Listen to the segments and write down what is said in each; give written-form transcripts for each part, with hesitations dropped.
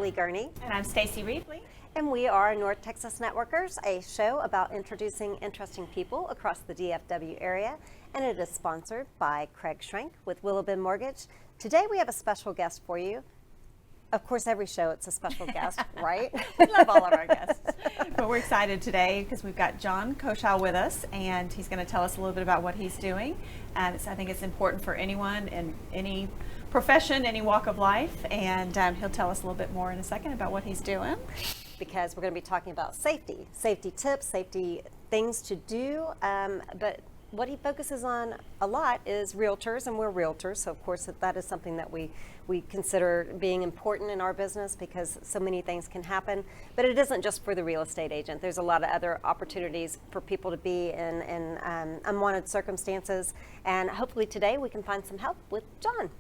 Caralee Gurney. And I'm Stacy Revely. And we are North Texas Networkers, a show about introducing interesting people across the DFW area. And it is sponsored by Craig Schrank with Willow Bend Mortgage. Today we have a special guest for you. Of course, every show it's a special guest, right? We love all of our guests. But we're excited today because we've got John Koeshall with us, and he's going to tell us a little bit about what he's doing. And I think it's important for anyone in any profession, any walk of life, and he'll tell us a little bit more in a second about what he's doing. Because we're going to be talking about safety tips, safety things to do, but what he focuses on a lot is realtors, and we're realtors, so of course that is something that we consider being important in our business because so many things can happen. But it isn't just for the real estate agent. There's a lot of other opportunities for people to be in unwanted circumstances, and hopefully today we can find some help with John.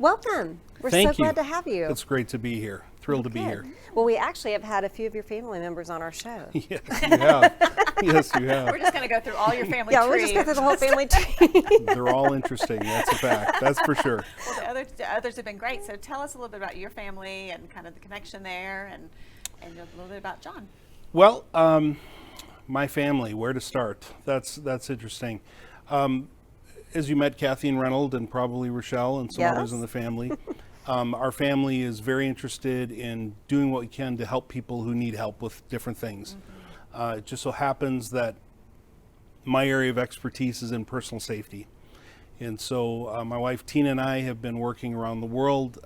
Welcome. We're so glad to have you. It's great to be here. Thrilled to be here. Well, we actually have had a few of your family members on our show. Yes, you have. Yes, you have. We're just going to go through all your family tree. Yeah, we're just going through the whole family tree. They're all interesting. That's a fact. That's for sure. Well, the others have been great. So tell us a little bit about your family and kind of the connection there, and a little bit about John. Well, my family, where to start? That's interesting. As you met Kathy and Reynolds and probably Rochelle and some others in the family, our family is very interested in doing what we can to help people who need help with different things. It just so happens that my area of expertise is in personal safety. And so my wife Tina and I have been working around the world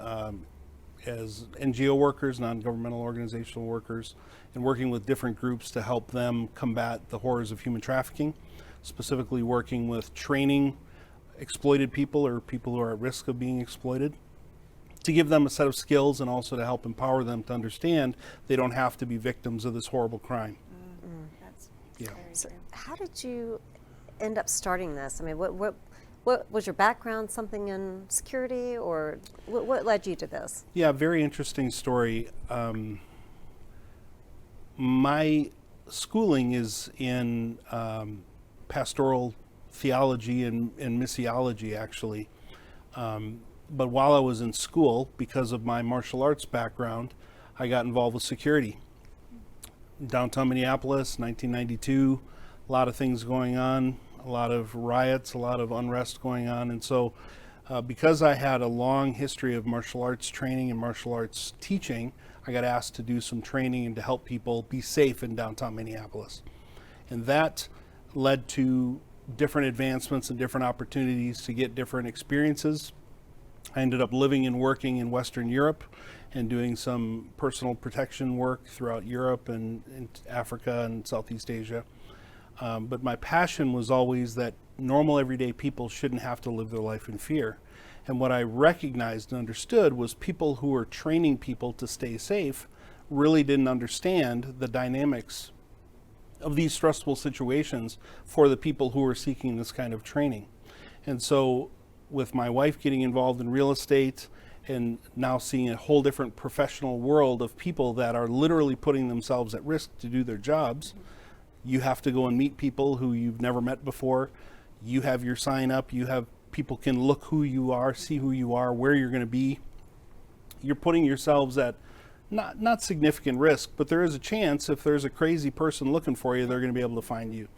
as NGO workers, non-governmental organizational workers, and working with different groups to help them combat the horrors of human trafficking, specifically working with training exploited people or people who are at risk of being exploited, to give them a set of skills and also to help empower them to understand they don't have to be victims of this horrible crime. That's very true. How did you end up starting this? I mean, what was your background? Something in security, or what led you to this? Yeah, very interesting story. My schooling is in pastoral theology and missiology, actually. But while I was in school, because of my martial arts background, I got involved with security. Downtown Minneapolis, 1992, a lot of things going on, a lot of riots, a lot of unrest going on. And so because I had a long history of martial arts training and martial arts teaching, I got asked to do some training and to help people be safe in downtown Minneapolis. And that led to different advancements and different opportunities to get different experiences. I ended up living and working in Western Europe and doing some personal protection work throughout Europe and Africa and Southeast Asia. But my passion was always that normal everyday people shouldn't have to live their life in fear. And what I recognized and understood was people who were training people to stay safe really didn't understand the dynamics of these stressful situations for the people who were seeking this kind of training. And so with my wife getting involved in real estate and now seeing a whole different professional world of people that are literally putting themselves at risk to do their jobs, you have to go and meet people who you've never met before. You have your sign up, you have people can look who you are, see who you are, where you're going to be. You're putting yourselves at not significant risk, but there is a chance if there's a crazy person looking for you, they're going to be able to find you.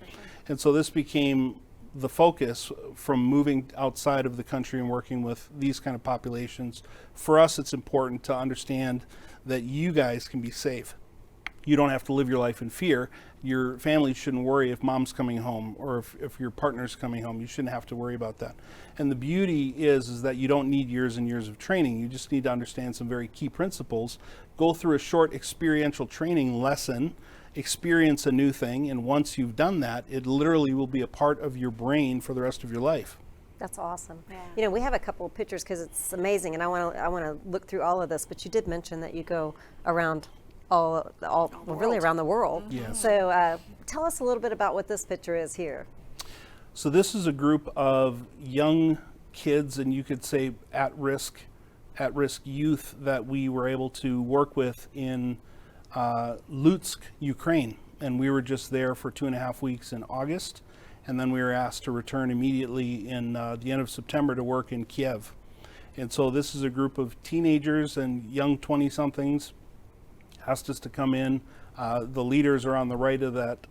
And so this became the focus from moving outside of the country and working with these kind of populations. For us, it's important to understand that you guys can be safe. You don't have to live your life in fear. Your family shouldn't worry if mom's coming home or if your partner's coming home. You shouldn't have to worry about that. And the beauty is that you don't need years and years of training. You just need to understand some very key principles. Go through a short experiential training lesson, experience a new thing, and once you've done that, it literally will be a part of your brain for the rest of your life. That's awesome. Yeah. You know, we have a couple of pictures because it's amazing, and I want to look through all of this. But you did mention that you go around really around the world. Yes. So tell us a little bit about what this picture is here. So this is a group of young kids, and you could say at-risk youth that we were able to work with in Lutsk, Ukraine. And we were just there for 2.5 weeks in August. And then we were asked to return immediately in the end of September to work in Kiev. And so this is a group of teenagers and young 20-somethings asked us to come in. The leaders are on the right of that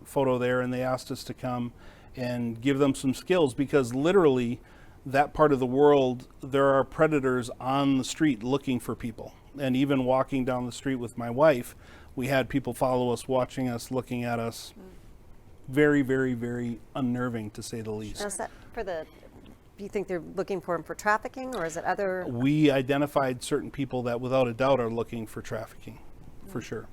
photo there, and they asked us to come and give them some skills, because literally that part of the world, there are predators on the street looking for people. And even walking down the street with my wife, we had people follow us, watching us, looking at us. Very, very, very unnerving, to say the least. Now, is that do you think they're looking for him for trafficking, or is it other? We identified certain people that without a doubt are looking for trafficking, for sure.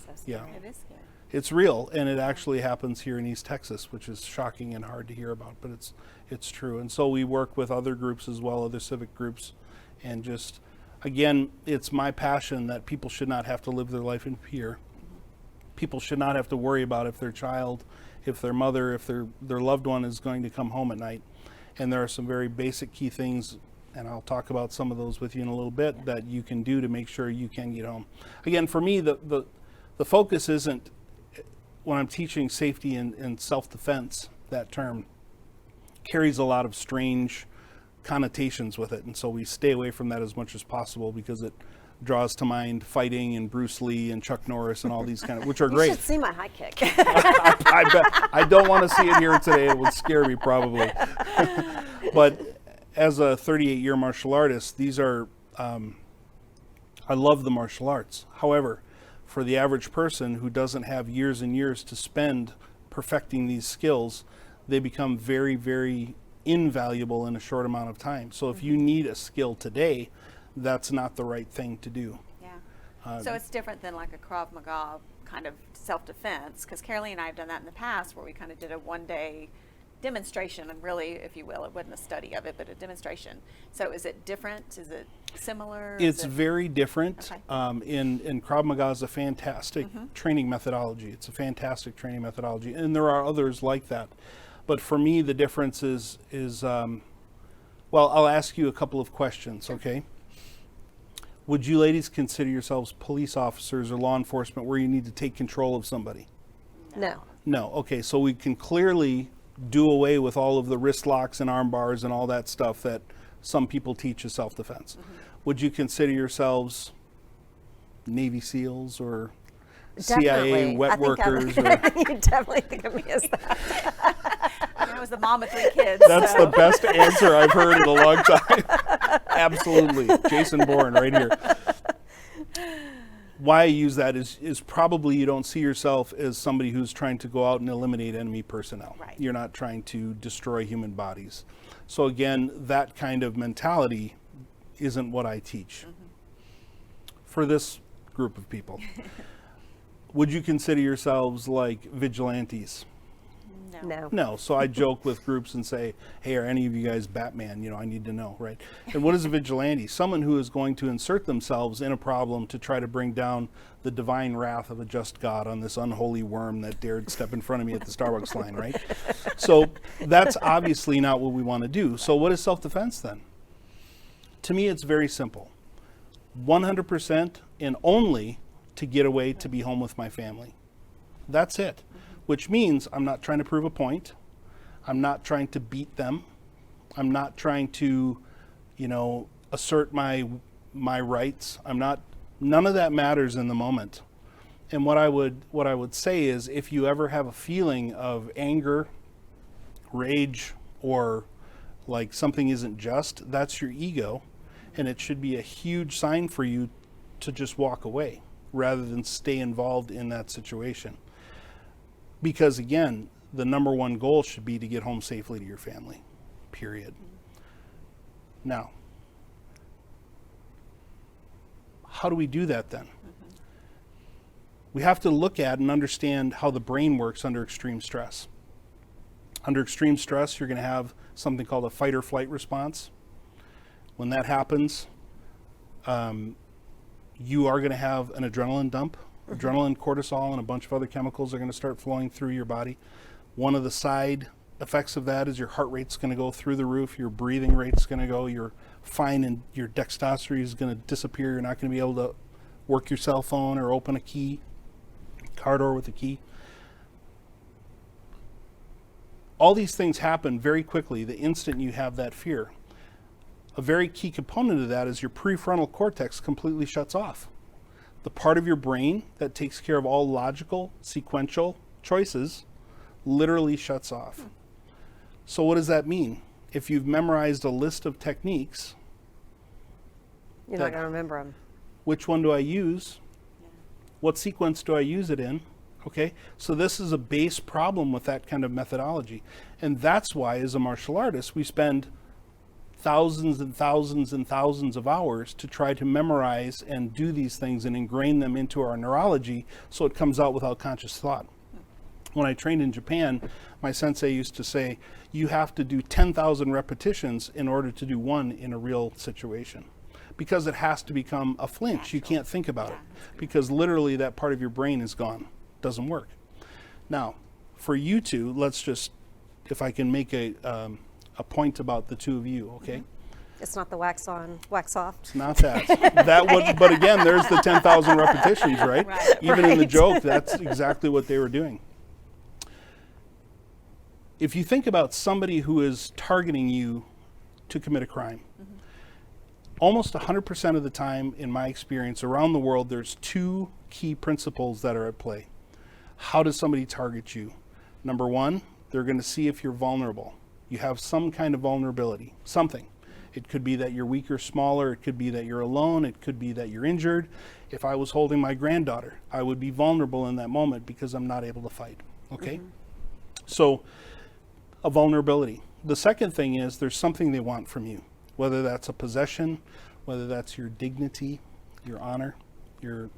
So Yeah. scary. It is scary. It's real, and it actually happens here in East Texas, which is shocking and hard to hear about, but it's true. And so we work with other groups as well, other civic groups, and just, again, it's my passion that people should not have to live their life in fear. People should not have to worry about if their child, if their mother, if their loved one is going to come home at night. And there are some very basic key things, and I'll talk about some of those with you in a little bit, that you can do to make sure you can get home. Again, for me, the focus isn't, when I'm teaching safety and self-defense, that term carries a lot of strange connotations with it. And so we stay away from that as much as possible, because it draws to mind fighting and Bruce Lee and Chuck Norris and all these kind of, which are You great. should see my high kick. I bet. I don't want to see it here today. It would scare me probably. But as a 38-year martial artist, these are, I love the martial arts. However, for the average person who doesn't have years and years to spend perfecting these skills, they become very, very invaluable in a short amount of time. So if you need a skill today, that's not the right thing to do. Yeah. So it's different than like a Krav Maga kind of self-defense, because Caralee and I have done that in the past, where we kind of did a one-day demonstration, and really, if you will, it wasn't a study of it, but a demonstration. So is it different? Is it similar? It's very different. Okay. In Krav Maga is a fantastic training methodology. It's a fantastic training methodology, and there are others like that. But for me, the difference is well, I'll ask you a couple of questions, okay? Would you ladies consider yourselves police officers or law enforcement where you need to take control of somebody? No. No. Okay, so we can clearly do away with all of the wrist locks and arm bars and all that stuff that some people teach as self-defense. Would you consider yourselves Navy SEALs or CIA wet workers? You definitely think of me as that. I was the mom of 3 kids. That's so. the best answer I've heard in a long time. Absolutely. Jason Bourne right here. Why I use that is probably you don't see yourself as somebody who's trying to go out and eliminate enemy personnel. Right. You're not trying to destroy human bodies. So again, that kind of mentality isn't what I teach for this group of people. Would you consider yourselves like vigilantes? No. No. So I joke with groups and say, hey, are any of you guys Batman? You know, I need to know, right? And what is a vigilante? Someone who is going to insert themselves in a problem to try to bring down the divine wrath of a just God on this unholy worm that dared step in front of me at the Starbucks line, right? So that's obviously not what we want to do. So what is self-defense then? To me, it's very simple. 100% and only to get away to be home with my family. That's it. Which means I'm not trying to prove a point. I'm not trying to beat them. I'm not trying to, assert my rights. None of that matters in the moment. And what I would say is, if you ever have a feeling of anger, rage, or like something isn't just, that's your ego, and it should be a huge sign for you to just walk away rather than stay involved in that situation. Because again, the number one goal should be to get home safely to your family, period. Now, how do we do that then? We have to look at and understand how the brain works under extreme stress. Under extreme stress, you're going to have something called a fight or flight response. When that happens, you are going to have an adrenaline dump. Adrenaline, cortisol, and a bunch of other chemicals are going to start flowing through your body. One of the side effects of that is your heart rate's going to go through the roof, your breathing rate's going to go, your fine and your dexterity is going to disappear. You're not going to be able to work your cell phone or open a car door with a key. All these things happen very quickly the instant you have that fear. A very key component of that is your prefrontal cortex completely shuts off. the part of your brain that takes care of all logical, sequential choices literally shuts off. So what does that mean? If you've memorized a list of techniques, You're not going to remember them. which one do I use? What sequence do I use it in? Okay, so this is a base problem with that kind of methodology. And that's why, as a martial artist, we spend thousands and thousands and thousands of hours to try to memorize and do these things and ingrain them into our neurology so it comes out without conscious thought. When I trained in Japan, my sensei used to say, you have to do 10,000 repetitions in order to do one in a real situation. Because it has to become a flinch. You can't think about it. Because literally that part of your brain is gone. Doesn't work. Now, for you two, let's just, if I can make a point about the two of you, okay? It's not the wax on, wax off. It's not that. That would, but again, there's the 10,000 repetitions, right? Right. Even in the Right. joke, that's exactly what they were doing. If you think about somebody who is targeting you to commit a crime, almost 100% of the time, in my experience, around the world, there's two key principles that are at play. How does somebody target you? Number one, they're going to see if you're vulnerable. You have some kind of vulnerability, something. It could be that you're weak or smaller. It could be that you're alone. It could be that you're injured. If I was holding my granddaughter, I would be vulnerable in that moment because I'm not able to fight, okay? So, a vulnerability. The second thing is there's something they want from you, whether that's a possession, whether that's your dignity, your honor, your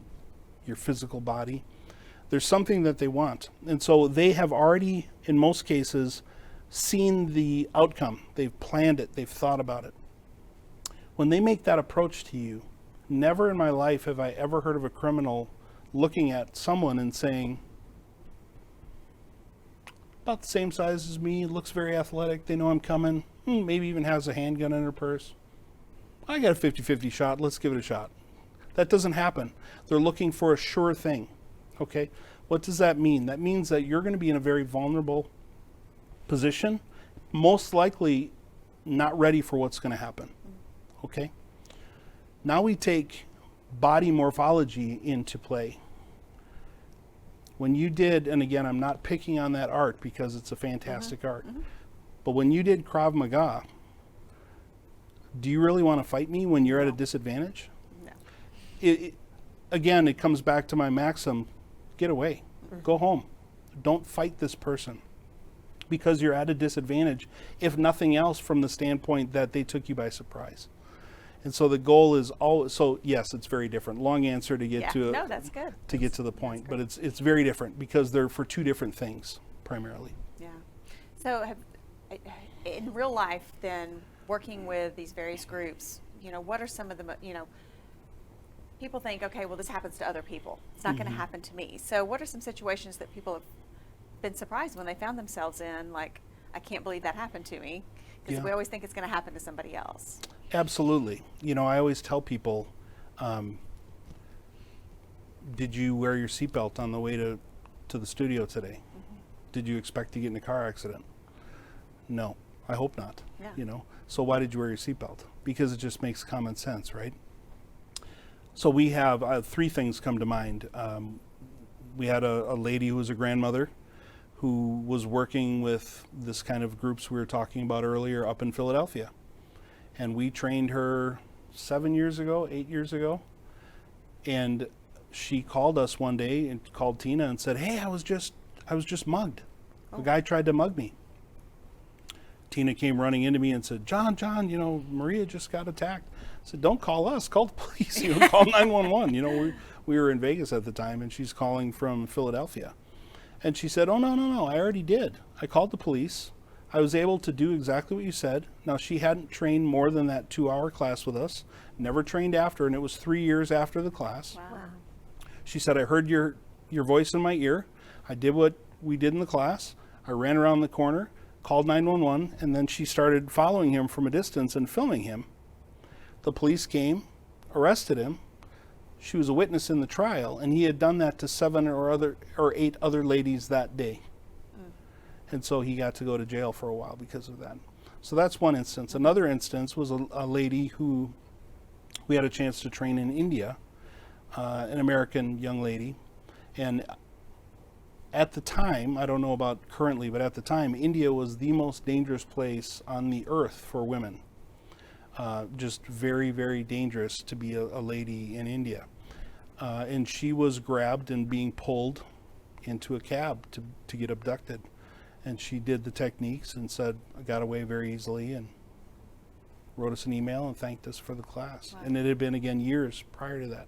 physical body. There's something that they want. And so they have already, in most cases, seen the outcome. They've planned it. They've thought about it. When they make that approach to you, never in my life have I ever heard of a criminal looking at someone and saying, about the same size as me, looks very athletic, they know I'm coming, maybe even has a handgun in her purse. I got a 50-50 shot, let's give it a shot. That doesn't happen. They're looking for a sure thing, okay? What does that mean? That means that you're going to be in a very vulnerable position, most likely not ready for what's going to happen, okay? Now we take body morphology into play. When you did, and again, I'm not picking on that art because it's a fantastic art, but when you did Krav Maga, do you really want to fight me when you're at a disadvantage? No. Again, it comes back to my maxim, get away, go home. Don't fight this person because you're at a disadvantage, if nothing else from the standpoint that they took you by surprise. And so the goal is always, so yes, it's very different. Long answer to get to No, that's good. to get to the point, but it's very different because they're for two different things primarily. Yeah. So in real life, then, working with these various groups, what are some of the, people think, okay, well, this happens to other people. It's not going to happen to me. So what are some situations that people have been surprised when they found themselves in, like, I can't believe that happened to me? Because we always think it's going to happen to somebody else. Absolutely. I always tell people, did you wear your seatbelt on the way to the studio today? Did you expect to get in a car accident? No, I hope not. Yeah. So why did you wear your seatbelt? Because it just makes common sense, right? So we have three things come to mind. We had a lady who was a grandmother who was working with this kind of groups we were talking about earlier up in Philadelphia. And we trained her 8 years ago. And she called us one day and called Tina and said, hey, I was just mugged. The guy tried to mug me. Tina came running into me and said, John, Maria just got attacked. I said, don't call us, call the police, call 911. We were in Vegas at the time and she's calling from Philadelphia. And she said, oh, no, I already did. I called the police. I was able to do exactly what you said. Now, she hadn't trained more than that 2-hour class with us, never trained after, and it was 3 years after the class. Wow. She said, I heard your voice in my ear. I did what we did in the class. I ran around the corner, called 911, and then she started following him from a distance and filming him. The police came, arrested him. She was a witness in the trial, and he had done that to 7 or 8 other ladies that day. And so he got to go to jail for a while because of that. So that's one instance. Another instance was a lady who we had a chance to train in India, an American young lady. And at the time, I don't know about currently, but at the time, India was the most dangerous place on the earth for women. Just very, very dangerous to be a lady in India. And she was grabbed and being pulled into a cab to get abducted. And she did the techniques and said, I got away very easily, and wrote us an email and thanked us for the class. Wow. And it had been, again, years prior to that.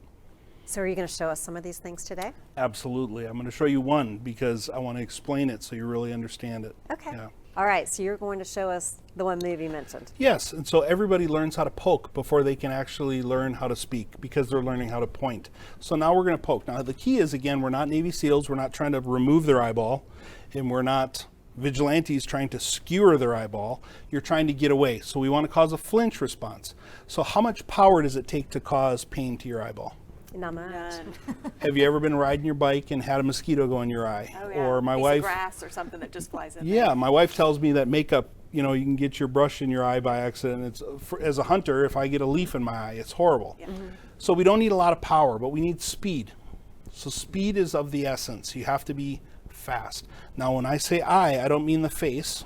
So are you going to show us some of these things today? Absolutely. I'm going to show you one because I want to explain it so you really understand it. Okay. Yeah. All right, so you're going to show us the one move you mentioned. Yes, and so everybody learns how to poke before they can actually learn how to speak because they're learning how to point. So now we're going to poke. Now the key is, again, we're not Navy SEALs. We're not trying to remove their eyeball, and we're not vigilantes trying to skewer their eyeball. You're trying to get away. So we want to cause a flinch response. So how much power does it take to cause pain to your eyeball? Not much. None. Have you ever been riding your bike and had a mosquito go in your eye? Oh, yeah. Or my Piece wife, of grass or something that just flies in. yeah, my wife tells me that makeup, you know, you can get your brush in your eye by accident. It's as a hunter, if I get a leaf in my eye, it's horrible. Yeah. So we don't need a lot of power, but we need speed. So speed is of the essence. You have to be fast. Now, when I say eye, I don't mean the face.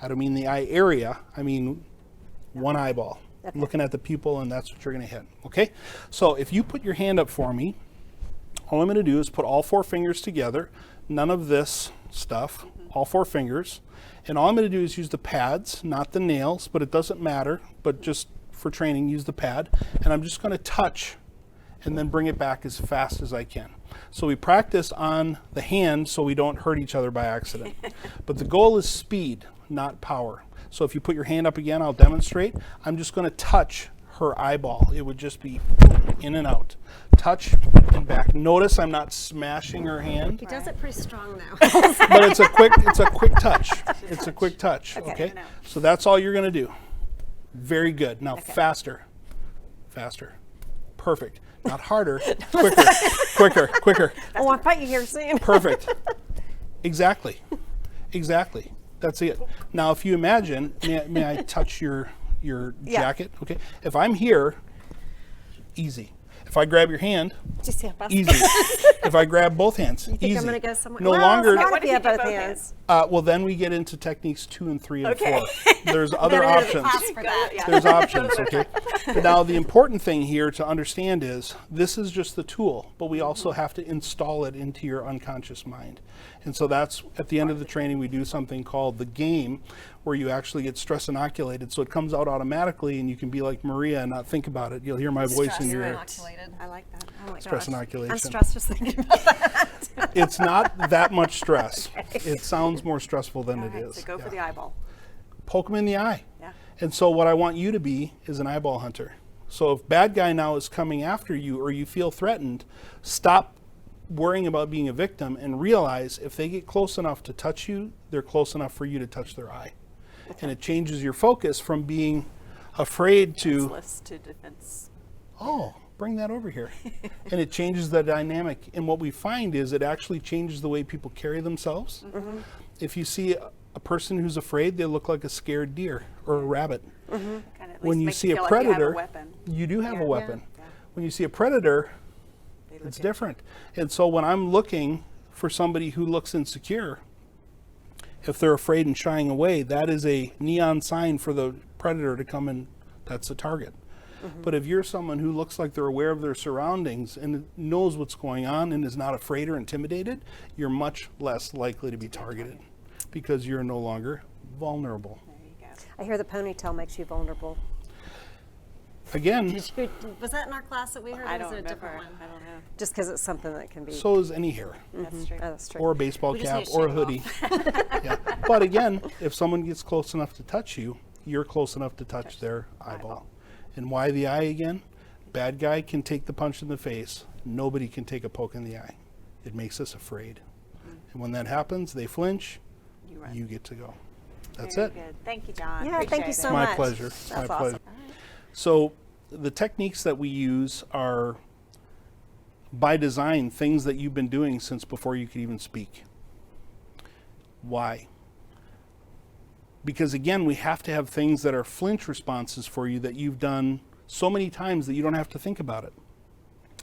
I don't mean the eye area. I mean one eyeball. Okay. Looking at the pupil, and that's what you're going to hit. Okay? So if you put your hand up for me, all I'm going to do is put all 4 fingers together. None of this stuff. All 4 fingers. And all I'm going to do is use the pads, not the nails, but it doesn't matter. But just for training, use the pad. And I'm just going to touch and then bring it back as fast as I can. So we practice on the hand so we don't hurt each other by accident. But the goal is speed, not power. So if you put your hand up again, I'll demonstrate. I'm just going to touch her eyeball. It would just be in and out. Touch and back. Notice I'm not smashing her hand, He does it pretty strong now. but it's a quick touch. It's a quick touch. Okay. Okay. I know. So that's all you're going to do. Very good. Now Okay. faster. Faster. Perfect. Not harder. Quicker. Quicker. Quicker. Oh, I bet you hear soon. Perfect. Exactly. Exactly. That's it. Now, if you imagine, may I touch your Yeah. jacket? Okay. If I'm here, easy. If I grab your hand, Did you see how fast? easy. If I grab both hands, You think easy. I'm going to go somewhere? No well, longer. It's What got if to be you at do both both hands. Well, then we get into techniques 2 and 3 and Okay. 4. There's other Better options. class for that. Yeah. There's options, okay? But now the important thing here to understand is this is just the tool, but we also have to install it into your unconscious mind. And so that's at the end of the training, we do something called the game, where you actually get stress inoculated. So it comes out automatically and you can be like Maria and not think about it. You'll hear my voice in your ear. Inoculated. I like that. Oh my Stress gosh. inoculation. I'm stressed just thinking about that. It's not that much stress. It sounds more stressful than it Okay, is. so go for Yeah. the eyeball. Poke them in the eye. Yeah. And so what I want you to be is an eyeball hunter. So if bad guy now is coming after you or you feel threatened, stop worrying about being a victim and realize if they get close enough to touch you, they're close enough for you to touch their eye. And it changes your focus from being afraid to, Defenseless to defense. oh, bring that over here. And it changes the dynamic. And what we find is it actually changes the way people carry themselves. If you see a person who's afraid, they look like a scared deer or a rabbit. Kind of at least When you make see a feel like you have predator, a weapon. you do have Yeah. a weapon. Yeah. When you see a predator, They look it's at- different. And so when I'm looking for somebody who looks insecure, if they're afraid and shying away, that is a neon sign for the predator to come and that's the target. But if you're someone who looks like they're aware of their surroundings and knows what's going on and is not afraid or intimidated, you're much less likely to be targeted because you're no longer vulnerable. There you go. I hear the ponytail makes you vulnerable. Again, Was that in our class that we heard? I or was don't it a remember. different one? I don't know. Just because it's something that can be. so is any hair. That's true. Oh, that's true. Or a baseball We just cap need to or a shave it hoodie. Yeah. But again, if someone gets close enough to touch you, you're close enough to touch their eyeball. And why the eye again? Bad guy can take the punch in the face. Nobody can take a poke in the eye. It makes us afraid. And when that happens, they flinch, You run. you get to go. That's Very it. Good. Thank you, John. Yeah, thank you Appreciate so it. My much. pleasure. That's My awesome. pleasure. So the techniques that we use are by design things that you've been doing since before you could even speak. Why? Because again, we have to have things that are flinch responses for you that you've done so many times that you don't have to think about it.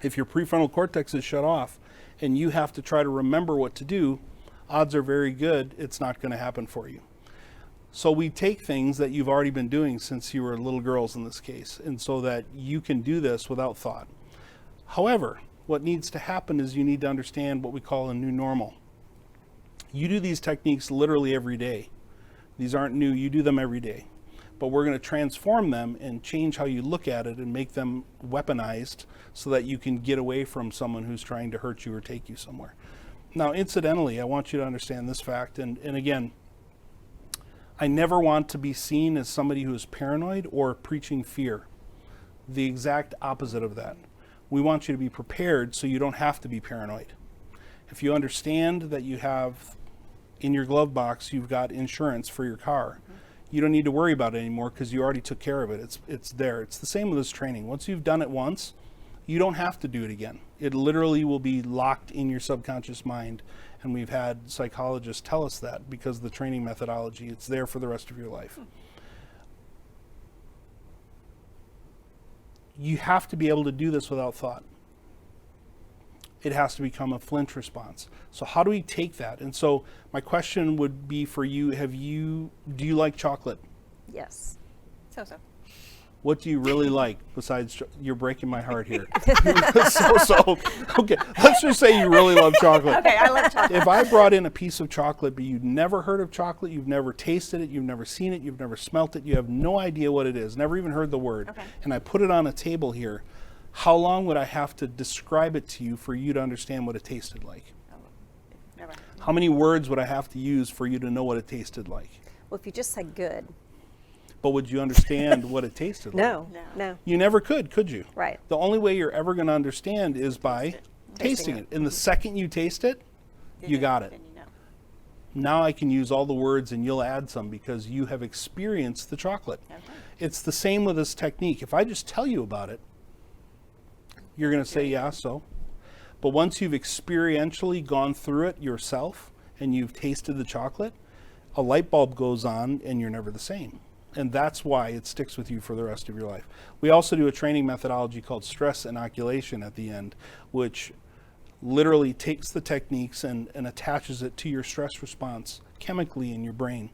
If your prefrontal cortex is shut off and you have to try to remember what to do, odds are very good it's not going to happen for you. So we take things that you've already been doing since you were little girls in this case, and so that you can do this without thought. However, what needs to happen is you need to understand what we call a new normal. You do these techniques literally every day. These aren't new, you do them every day. But we're going to transform them and change how you look at it and make them weaponized so that you can get away from someone who's trying to hurt you or take you somewhere. Now, incidentally, I want you to understand this fact, and again, I never want to be seen as somebody who is paranoid or preaching fear. The exact opposite of that. We want you to be prepared so you don't have to be paranoid. If you understand that you have, in your glove box, you've got insurance for your car, you don't need to worry about it anymore because you already took care of it. It's there. It's the same with this training. Once you've done it once, you don't have to do it again. It literally will be locked in your subconscious mind. And we've had psychologists tell us that because of the training methodology. It's there for the rest of your life. You have to be able to do this without thought. It has to become a flinch response. So how do we take that? And so my question would be for you, do you like chocolate? Yes. So. What do you really like besides, you're breaking my heart here. so, okay, let's just say you really love chocolate. Okay, I love chocolate. If I brought in a piece of chocolate, but you've never heard of chocolate, you've never tasted it, you've never seen it, you've never smelt it, you have no idea what it is, never even heard the word, okay, and I put it on a table here, how long would I have to describe it to you for you to understand what it tasted like? Never. How many words would I have to use for you to know what it tasted like? Well, if you just said good. But would you understand what it tasted like? No. You never could you? Right. The only way you're ever going to understand is by tasting it. And the second you taste it, you got it. Then you know. Now I can use all the words and you'll add some because you have experienced the chocolate. Okay. It's the same with this technique. If I just tell you about it, you're going to say, yeah, so. But once you've experientially gone through it yourself and you've tasted the chocolate, a light bulb goes on and you're never the same. And that's why it sticks with you for the rest of your life. We also do a training methodology called stress inoculation at the end, which literally takes the techniques and attaches it to your stress response chemically in your brain,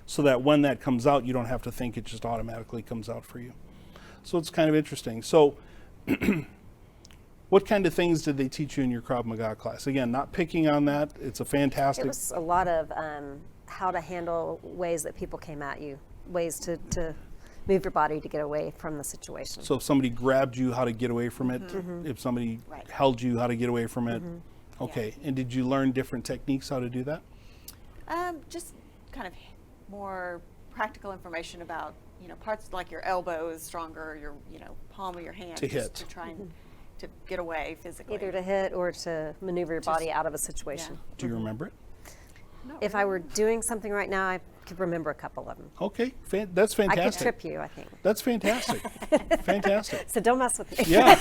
so that when that comes out, you don't have to think, it just automatically comes out for you. So it's kind of interesting. So what kind of things did they teach you in your Krav Maga class? Again, not picking on that. It's a fantastic... It was a lot of how to handle ways that people came at you, ways to move your body to get away from the situation. So if somebody grabbed you, how to get away from it? If somebody held you, how to get away from it? Okay. Yeah. And did you learn different techniques how to do that? Just kind of more practical information about, parts like your elbow is stronger, your, palm of your hand. To hit. To try and to get away physically. Either to hit or to maneuver your body out of a situation. Yeah. Do you remember it? If I were doing something right now, I could remember a couple of them. Okay, that's fantastic. I could trip you, I think. That's fantastic. Fantastic. So don't mess with me. Yeah.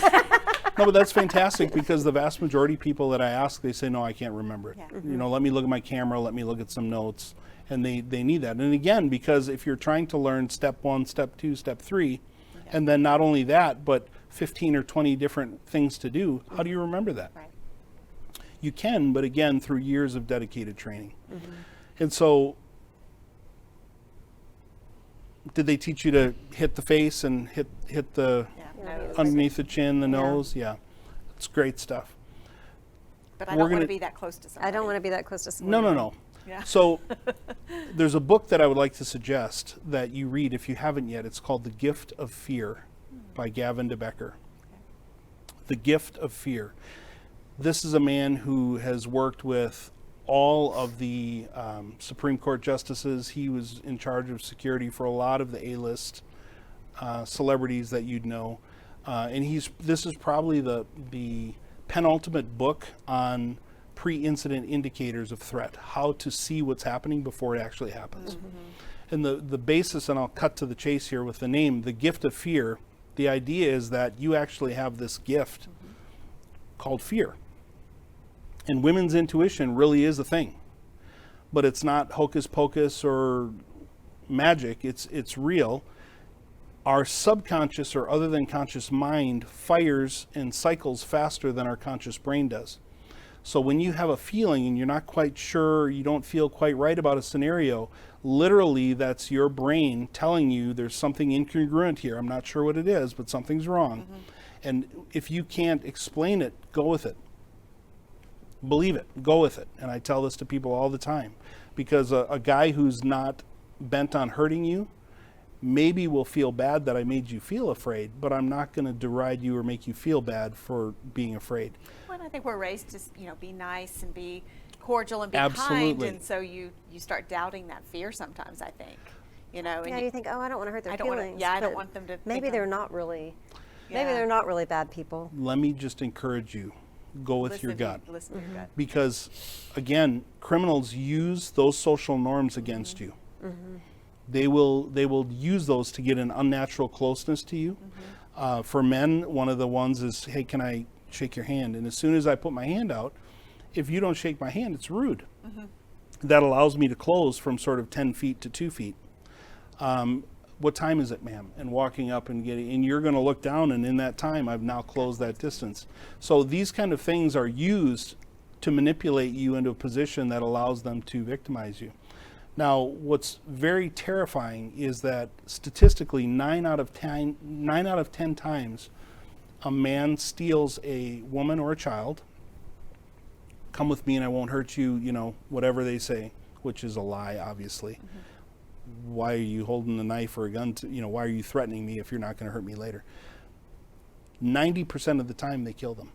No, but that's fantastic because the vast majority of people that I ask, they say, no, I can't remember it. Yeah. Let me look at my camera, let me look at some notes, and they need that. And again, because if you're trying to learn step 1, step 2, step 3, and then not only that, but 15 or 20 different things to do, how do you remember that? Right. You can, but again, through years of dedicated training. And so, did they teach you to hit the face and hit the underneath the chin, the nose? Yeah, it's great stuff. But I don't want to be that close to somebody. I don't want to be that close to somebody. No. Yeah. So, there's a book that I would like to suggest that you read if you haven't yet. It's called The Gift of Fear by Gavin de Becker. The Gift of Fear. This is a man who has worked with all of the Supreme Court justices. He was in charge of security for a lot of the A-list celebrities that you'd know. And this is probably the penultimate book on pre-incident indicators of threat, how to see what's happening before it actually happens. And the basis, and I'll cut to the chase here with the name, The Gift of Fear, the idea is that you actually have this gift called fear. And women's intuition really is a thing, but it's not hocus pocus or magic. It's real. our subconscious or other than conscious mind fires and cycles faster than our conscious brain does. So when you have a feeling and you're not quite sure, you don't feel quite right about a scenario, literally that's your brain telling you there's something incongruent here. I'm not sure what it is, but something's wrong. And if you can't explain it, go with it. Believe it, go with it. And I tell this to people all the time, because a guy who's not bent on hurting you maybe will feel bad that I made you feel afraid, but I'm not going to deride you or make you feel bad for being afraid. Well, I think we're raised to, be nice and be cordial and be Absolutely. kind, and so you start doubting that fear sometimes, I think. And Yeah, you think, oh, I don't want to hurt their I don't wanna- feelings. yeah, I don't but want them to Maybe think they're I'm- not really. Yeah. Maybe they're not really bad people. Let me just encourage you, go with your gut. Listen to your gut. Because again, criminals use those social norms against you. They will use those to get an unnatural closeness to you. For men, one of the ones is, hey, can I shake your hand? And as soon as I put my hand out, if you don't shake my hand, it's rude. That allows me to close from sort of 10 feet to 2 feet. What time is it, ma'am? And walking up and and you're going to look down, and in that time, I've now closed that distance. So these kind of things are used to manipulate you into a position that allows them to victimize you. Now, what's very terrifying is that statistically, 9 out of 10 times, a man steals a woman or a child. Come with me and I won't hurt you, whatever they say, which is a lie, obviously. Why are you holding a knife or a gun why are you threatening me if you're not going to hurt me later? 90% of the time they kill them.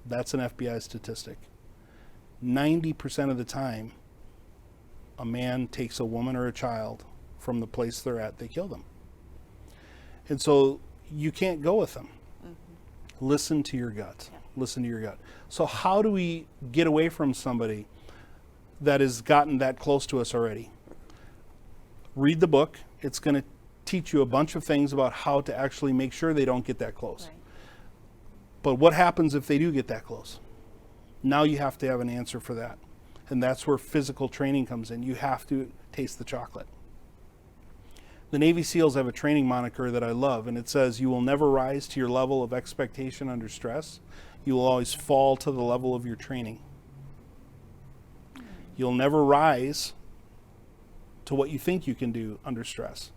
That's an FBI statistic. 90% of the time, a man takes a woman or a child from the place they're at, they kill them. And so you can't go with them. Listen to your gut. Listen to your gut. So how do we get away from somebody that has gotten that close to us already? Read the book. It's going to teach you a bunch of things about how to actually make sure they don't get that close. Right. But what happens if they do get that close? Now you have to have an answer for that. And that's where physical training comes in. You have to taste the chocolate. The Navy SEALs have a training moniker that I love, and it says, you will never rise to your level of expectation under stress. You will always fall to the level of your training. You'll never rise to what you think you can do under stress.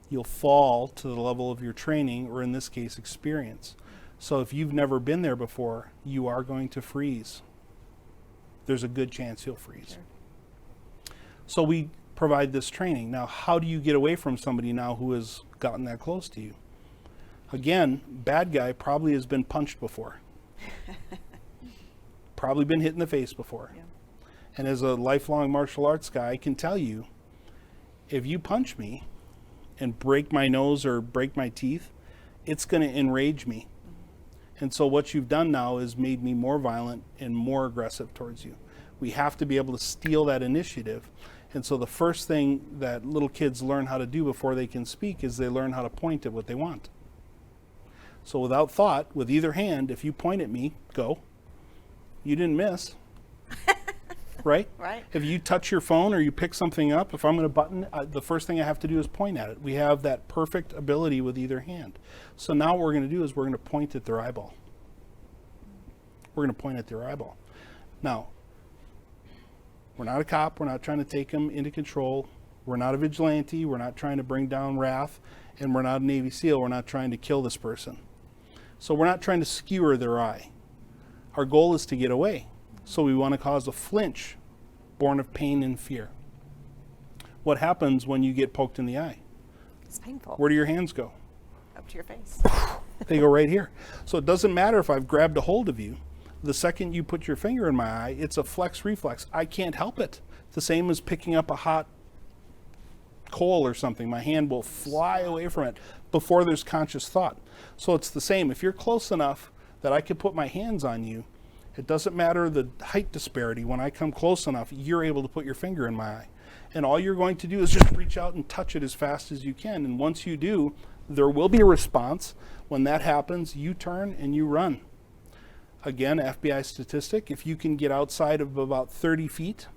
You'll fall to the level of your training, or in this case, experience. So if you've never been there before, you are going to freeze. There's a good chance you'll freeze. Sure. So we provide this training. Now, how do you get away from somebody now who has gotten that close to you? Again, bad guy probably has been punched before. Probably been hit in the face before. Yeah. And as a lifelong martial arts guy, I can tell you, if you punch me and break my nose or break my teeth, it's going to enrage me. And so what you've done now is made me more violent and more aggressive towards you. We have to be able to steal that initiative. And so the first thing that little kids learn how to do before they can speak is they learn how to point at what they want. So without thought, with either hand, if you point at me, go. You didn't miss. Right? Right. If you touch your phone or you pick something up, if I'm going to button, the first thing I have to do is point at it. We have that perfect ability with either hand. So now what we're going to do is we're going to point at their eyeball. We're going to point at their eyeball. Now, we're not a cop. We're not trying to take them into control. We're not a vigilante. We're not trying to bring down wrath. And we're not a Navy SEAL. We're not trying to kill this person. So we're not trying to skewer their eye. Our goal is to get away. So we want to cause a flinch born of pain and fear. What happens when you get poked in the eye? It's painful. Where do your hands go? Up to your face. They go right here. So it doesn't matter if I've grabbed a hold of you. The second you put your finger in my eye, it's a flex reflex. I can't help it. The same as picking up a hot coal or something. My hand will fly away from it before there's conscious thought. So it's the same. If you're close enough that I could put my hands on you, it doesn't matter the height disparity. When I come close enough, you're able to put your finger in my eye. And all you're going to do is just reach out and touch it as fast as you can. And once you do, there will be a response. When that happens, you turn and you run. Again, FBI statistic, if you can get outside of about 30 feet,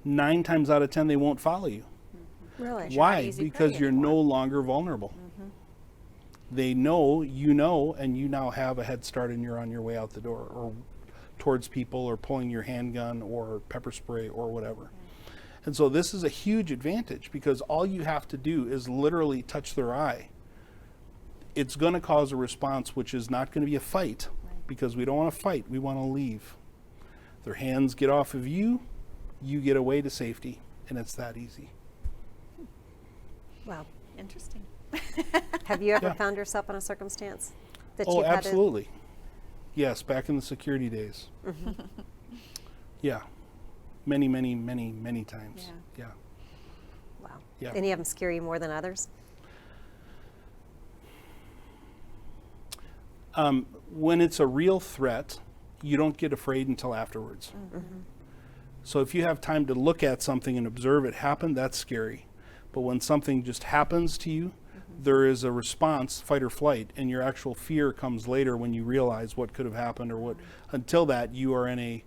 9 times out of 10, they won't follow you. Really? You're not Why? easy Because prey you're no anymore. longer vulnerable. They know, and you now have a head start and you're on your way out the door or towards people or pulling your handgun or pepper spray or whatever. And so this is a huge advantage because all you have to do is literally touch their eye. It's going to cause a response which is not going to be a fight because we don't want to fight. We want to leave. Their hands get off of you, you get away to safety, and it's that easy. Wow. Interesting. Have you ever Yeah. found yourself in a circumstance that Oh, you've had absolutely. Yes, back in the security days. Yeah. Many, many, many, many times. Yeah. to? Wow. Yeah. Any of them scare you more than others? When it's a real threat, you don't get afraid until afterwards. So if you have time to look at something and observe it happen, that's scary. But when something just happens to you, there is a response, fight or flight, and your actual fear comes later when you realize what could have happened or what. Until that, you are in a.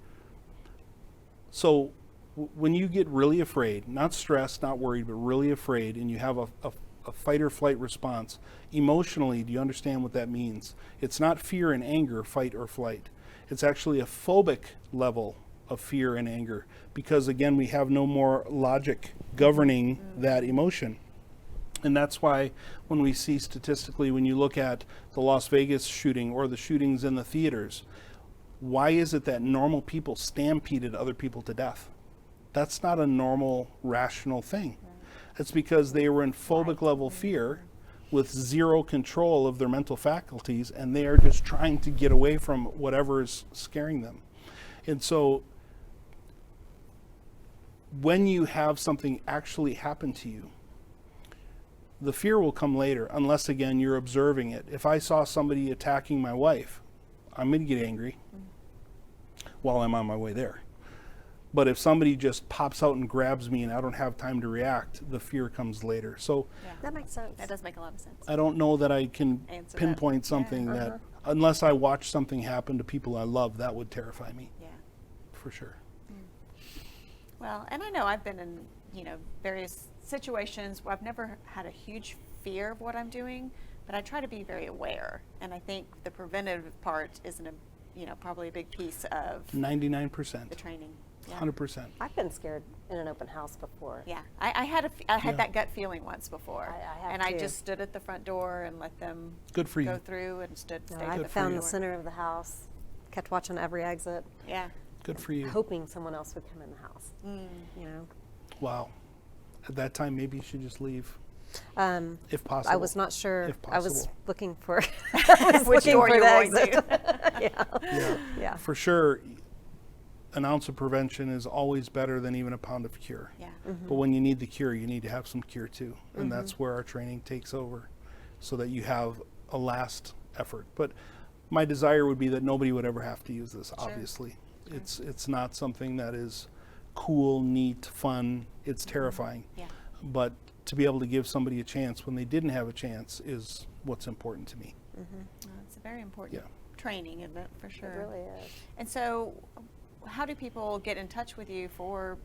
So when you get really afraid, not stressed, not worried, but really afraid, and you have a fight or flight response, emotionally, do you understand what that means? It's not fear and anger, fight or flight. It's actually a phobic level of fear and anger because, again, we have no more logic governing that emotion. And that's why when we see statistically, when you look at the Las Vegas shooting or the shootings in the theaters, why is it that normal people stampeded other people to death? That's not a normal, rational thing. It's because they were in phobic level fear with zero control of their mental faculties, and they are just trying to get away from whatever is scaring them. And so when you have something actually happen to you, the fear will come later, unless, again, you're observing it. If I saw somebody attacking my wife, I'm going to get angry while I'm on my way there. But if somebody just pops out and grabs me and I don't have time to react, the fear comes later. So That makes sense. That does make a lot of sense. I don't know that I can Answer that. pinpoint Yeah. something that, unless I watch something happen to people I love, that would terrify me, Yeah. for sure. Well, and I know I've been in, various situations where I've never had a huge fear of what I'm doing, but I try to be very aware. And I think the preventative part is probably a big piece of 99%, the training. Yeah. 100%. I've been scared in an open house before. Yeah, I had I had Yeah. that gut feeling once before, I have and I too. just stood at the front door and let them Good for go you. through and stayed No, at I the front found the door. center of the house, kept watching every exit, Yeah. Good for you. hoping someone else would come in the house. Wow. At that time, maybe you should just leave, Um, if possible. I was not sure. If I was possible. looking for. I was Which looking door for you're the going exit. to. Yeah. Yeah. Yeah. For sure, an ounce of prevention is always better than even a pound of cure. Yeah. But when you need the cure, you need to have some cure too. And that's where our training takes over so that you have a last effort. But my desire would be that nobody would ever have to use this, obviously. It's not something that is cool, neat, fun. It's terrifying. Yeah. But to be able to give somebody a chance when they didn't have a chance is what's important to me. It's a very important Yeah. training, isn't it, for sure? It really is. And so, how do people get in touch with you for,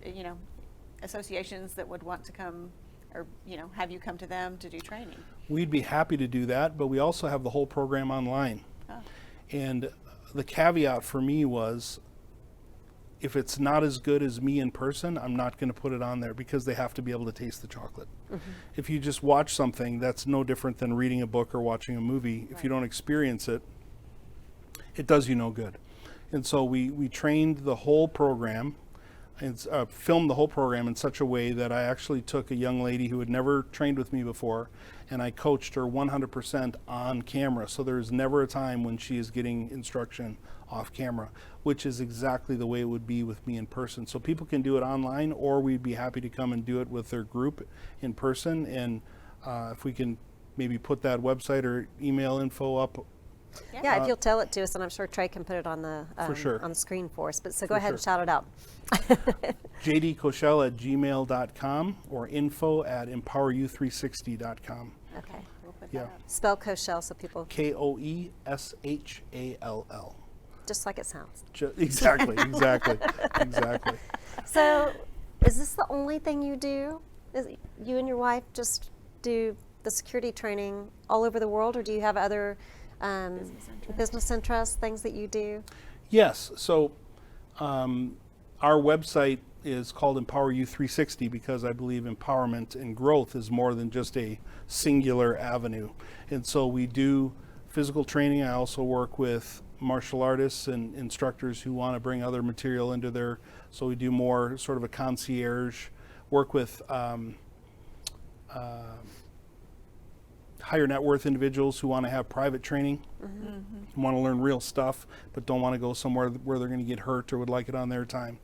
associations that would want to come or, have you come to them to do training? We'd be happy to do that, but we also have the whole program online. Oh. And the caveat for me was, if it's not as good as me in person, I'm not going to put it on there because they have to be able to taste the chocolate. If you just watch something, that's no different than reading a book or watching a movie. If you don't experience it, it does you no good. And so we trained the whole program and filmed the whole program in such a way that I actually took a young lady who had never trained with me before and I coached her 100% on camera. So there's never a time when she is getting instruction off camera, which is exactly the way it would be with me in person. So people can do it online, or we'd be happy to come and do it with their group in person. And if we can maybe put that website or email info up. Yeah, if you'll tell it to us, and I'm sure Trey can put it on the For sure. on the screen for us. But so For go ahead and sure. shout it out. jdkoeshall@gmail.com or info@empoweru360.com. Okay. We'll put Yeah. that up. Spell Koeshall so people, Koeshall. just like it sounds. Exactly. So, is this the only thing you do? You and your wife just do the security training all over the world, or do you have other business interests, things that you do? Yes. So our website is called EmpowerU360 because I believe empowerment and growth is more than just a singular avenue. And so we do physical training. I also work with martial artists and instructors who want to bring other material into their, so we do more sort of a concierge, work with higher net worth individuals who want to have private training, want to learn real stuff, but don't want to go somewhere where they're going to get hurt or would like it on their time.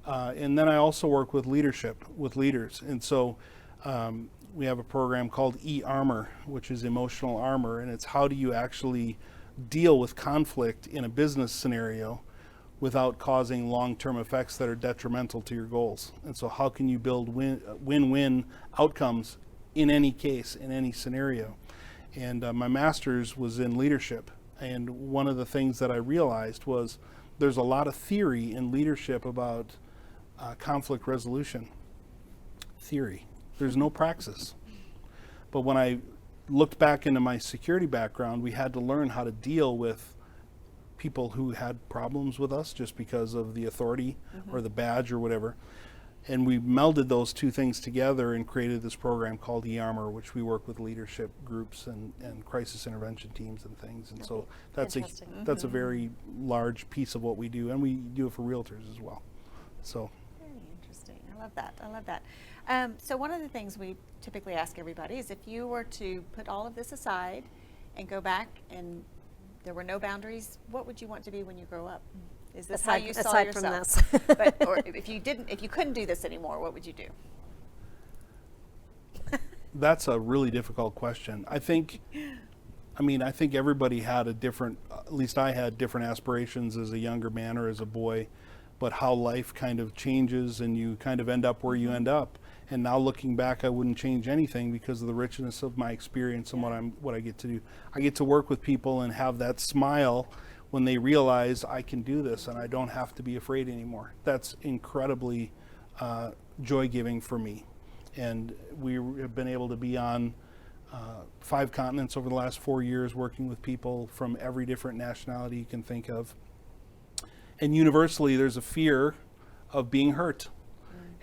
And then I also work with leadership, with leaders. And so we have a program called E-Armor, which is emotional armor, and it's how do you actually deal with conflict in a business scenario without causing long-term effects that are detrimental to your goals. And so how can you build win-win outcomes in any case, in any scenario. And my master's was in leadership. And one of the things that I realized was there's a lot of theory in leadership about conflict resolution. Theory. There's no praxis. But when I looked back into my security background, we had to learn how to deal with people who had problems with us just because of the authority or the badge or whatever. And we melded those two things together and created this program called E-Armor, which we work with leadership groups and crisis intervention teams and things. And so that's a very large piece of what we do, and we do it for realtors as well. So very interesting. I love that. I love that. So one of the things we typically ask everybody is if you were to put all of this aside and go back and there were no boundaries, what would you want to be when you grow up? Is this how you saw yourself? From this. Or if you couldn't do this anymore, what would you do? that's a really difficult question. I think everybody had a different, at least I had different aspirations as a younger man or as a boy, but how life kind of changes and you kind of end up where you end up. And now looking back, I wouldn't change anything because of the richness of my experience and what I get to do. I get to work with people and have that smile when they realize I can do this and I don't have to be afraid anymore. That's incredibly joy-giving for me. And we have been able to be on 5 continents over the last 4 years working with people from every different nationality you can think of. And universally, there's a fear of being hurt.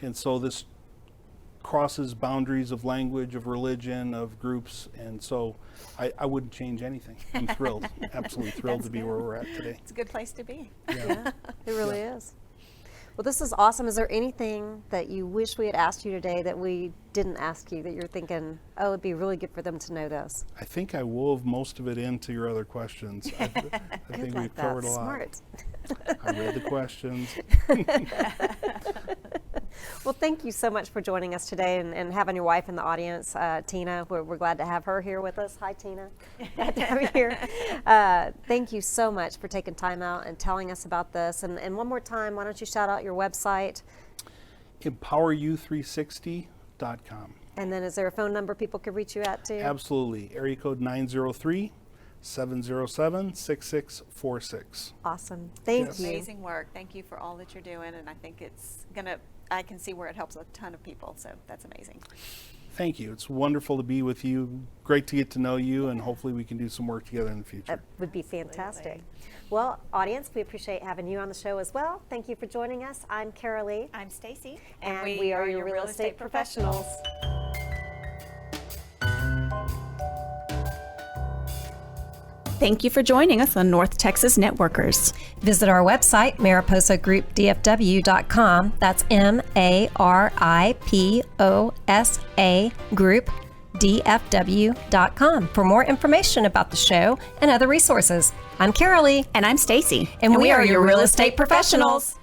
And so this crosses boundaries of language, of religion, of groups, and so I wouldn't change anything. I'm thrilled, absolutely thrilled to be where we're at today. It's a good place to be. Yeah, it really is. Well, this is awesome. Is there anything that you wish we had asked you today that we didn't ask you that you're thinking, oh, it'd be really good for them to know this? I think I wove most of it into your other questions. I think we've covered a lot. Smart. I read the questions. Well, thank you so much for joining us today and having your wife in the audience, Tina. We're glad to have her here with us. Hi, Tina. Glad to have you here. Thank you so much for taking time out and telling us about this. And one more time, why don't you shout out your website? EmpowerU360.com. And then is there a phone number people could reach you at too? Absolutely. Area code 903-707-6646. Awesome. Thank you. Amazing work. Thank you for all that you're doing, and I think I can see where it helps a ton of people, so that's amazing. Thank you. It's wonderful to be with you. Great to get to know you, and hopefully we can do some work together in the future. That would be fantastic. Well, audience, we appreciate having you on the show as well. Thank you for joining us. I'm Caralee. I'm Stacy. And we are your real estate professionals. Thank you for joining us on North Texas Networkers. Visit our website, MariposaGroupDFW.com. That's MARIPOSA Group DFW.com for more information about the show and other resources. I'm Caralee. And I'm Stacy. And we are your real estate professionals.